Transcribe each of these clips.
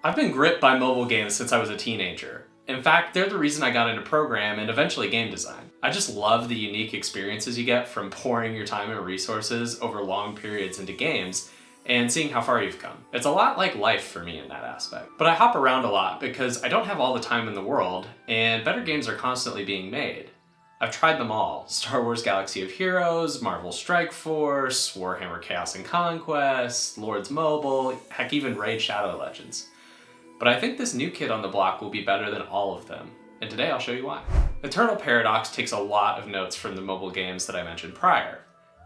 I've been gripped by mobile games since I was a teenager. In fact, they're the reason I got into program and eventually game design. I just love the unique experiences you get from pouring your time and resources over long periods into games and seeing how far you've come. It's a lot like life for me in that aspect. But I hop around a lot because I don't have all the time in the world, and better games are constantly being made. I've tried them all. Star Wars Galaxy of Heroes, Marvel Strike Force, Warhammer Chaos and Conquest, Lords Mobile, heck even Raid Shadow Legends. But I think this new kid on the block will be better than all of them, and today I'll show you why. Eternal Paradox takes a lot of notes from the mobile games that I mentioned prior.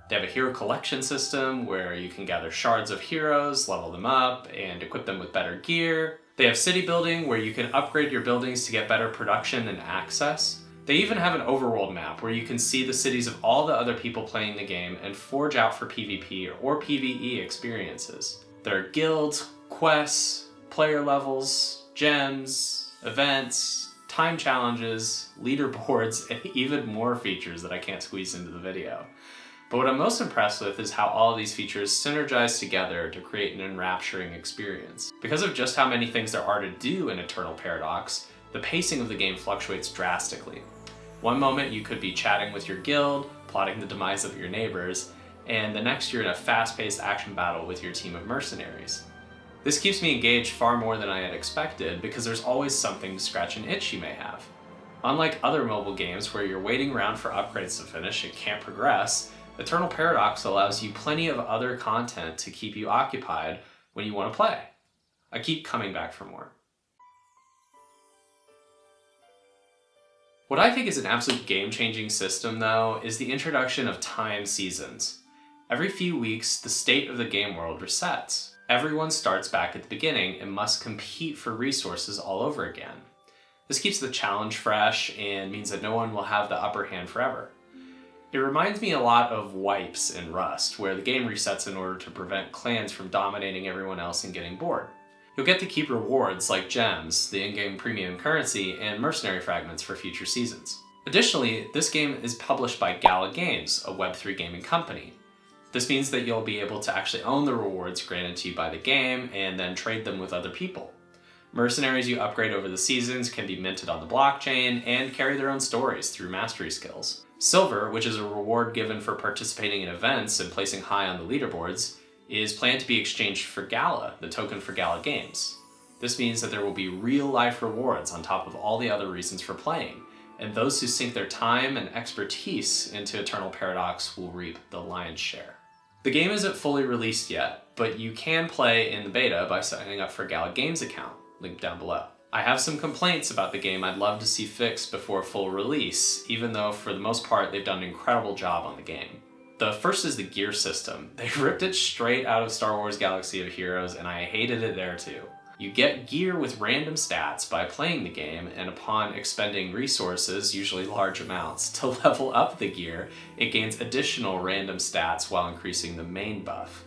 They have a hero collection system where you can gather shards of heroes, level them up, and equip them with better gear. They have city building where you can upgrade your buildings to get better production and access. They even have an overworld map where you can see the cities of all the other people playing the game and forge out for PvP or PvE experiences. There are guilds, quests, player levels, gems, events, time challenges, leaderboards, and even more features that I can't squeeze into the video. But what I'm most impressed with is how all of these features synergize together to create an enrapturing experience. Because of just how many things there are to do in Eternal Paradox, the pacing of the game fluctuates drastically. One moment you could be chatting with your guild, plotting the demise of your neighbors, and the next you're in a fast-paced action battle with your team of mercenaries. This keeps me engaged far more than I had expected because there's always something to scratch an itch you may have. Unlike other mobile games where you're waiting around for upgrades to finish and can't progress, Eternal Paradox allows you plenty of other content to keep you occupied when you want to play. I keep coming back for more. What I think is an absolute game-changing system, though, is the introduction of time seasons. Every few weeks, the state of the game world resets. Everyone starts back at the beginning and must compete for resources all over again. This keeps the challenge fresh and means that no one will have the upper hand forever. It reminds me a lot of wipes in Rust, where the game resets in order to prevent clans from dominating everyone else and getting bored. You'll get to keep rewards like gems, the in-game premium currency, and mercenary fragments for future seasons. Additionally, this game is published by Gala Games, a Web3 gaming company. This means that you'll be able to actually own the rewards granted to you by the game and then trade them with other people. Mercenaries you upgrade over the seasons can be minted on the blockchain and carry their own stories through mastery skills. Silver, which is a reward given for participating in events and placing high on the leaderboards, is planned to be exchanged for Gala, the token for Gala Games. This means that there will be real-life rewards on top of all the other reasons for playing, and those who sink their time and expertise into Eternal Paradox will reap the lion's share. The game isn't fully released yet, but you can play in the beta by signing up for a Gala Games account, linked down below. I have some complaints about the game I'd love to see fixed before full release, even though for the most part they've done an incredible job on the game. The first is the gear system. They ripped it straight out of Star Wars Galaxy of Heroes, and I hated it there too. You get gear with random stats by playing the game, and upon expending resources, usually large amounts, to level up the gear, it gains additional random stats while increasing the main buff.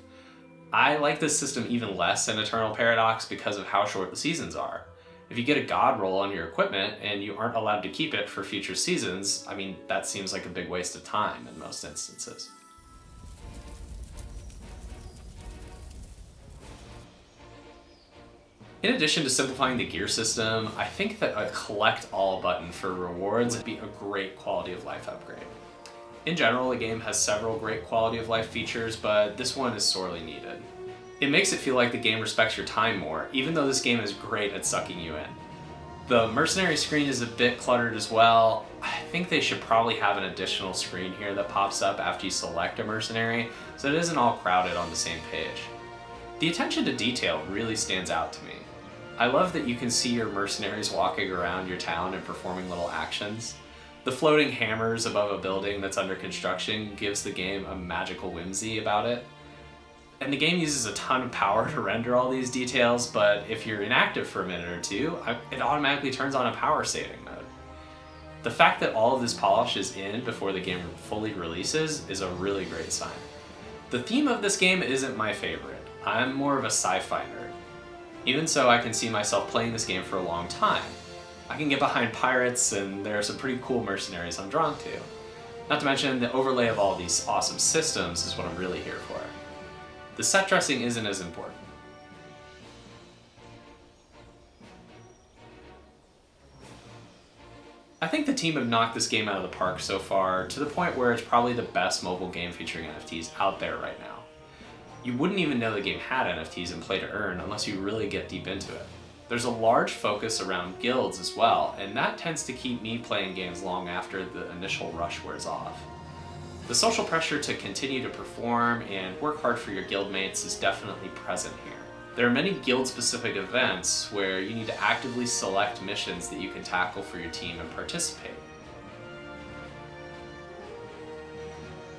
I like this system even less in Eternal Paradox because of how short the seasons are. If you get a god roll on your equipment and you aren't allowed to keep it for future seasons, that seems like a big waste of time in most instances. In addition to simplifying the gear system, I think that a collect all button for rewards would be a great quality of life upgrade. In general, the game has several great quality of life features, but this one is sorely needed. It makes it feel like the game respects your time more, even though this game is great at sucking you in. The mercenary screen is a bit cluttered as well. I think they should probably have an additional screen here that pops up after you select a mercenary, so it isn't all crowded on the same page. The attention to detail really stands out to me. I love that you can see your mercenaries walking around your town and performing little actions. The floating hammers above a building that's under construction gives the game a magical whimsy about it. And the game uses a ton of power to render all these details, but if you're inactive for a minute or two, it automatically turns on a power saving mode. The fact that all of this polish is in before the game fully releases is a really great sign. The theme of this game isn't my favorite. I'm more of a sci-fi nerd. Even so, I can see myself playing this game for a long time. I can get behind pirates, and there are some pretty cool mercenaries I'm drawn to. Not to mention, the overlay of all these awesome systems is what I'm really here for. The set dressing isn't as important. I think the team have knocked this game out of the park so far, to the point where it's probably the best mobile game featuring NFTs out there right now. You wouldn't even know the game had NFTs in play to earn unless you really get deep into it. There's a large focus around guilds as well, and that tends to keep me playing games long after the initial rush wears off. The social pressure to continue to perform and work hard for your guildmates is definitely present here. There are many guild-specific events where you need to actively select missions that you can tackle for your team and participate.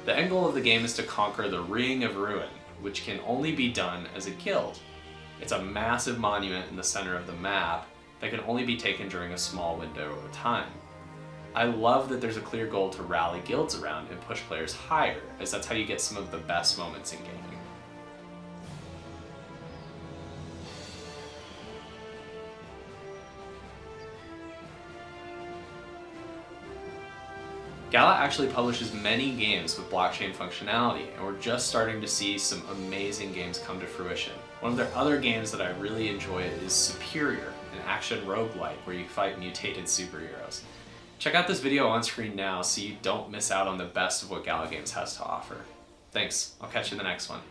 The end goal of the game is to conquer the Ring of Ruin, which can only be done as a guild. It's a massive monument in the center of the map that can only be taken during a small window of time. I love that there's a clear goal to rally guilds around and push players higher, as that's how you get some of the best moments in gaming. Gala actually publishes many games with blockchain functionality, and we're just starting to see some amazing games come to fruition. One of their other games that I really enjoy is Superior, an action roguelike where you fight mutated superheroes. Check out this video on screen now so you don't miss out on the best of what Gala Games has to offer. Thanks, I'll catch you in the next one.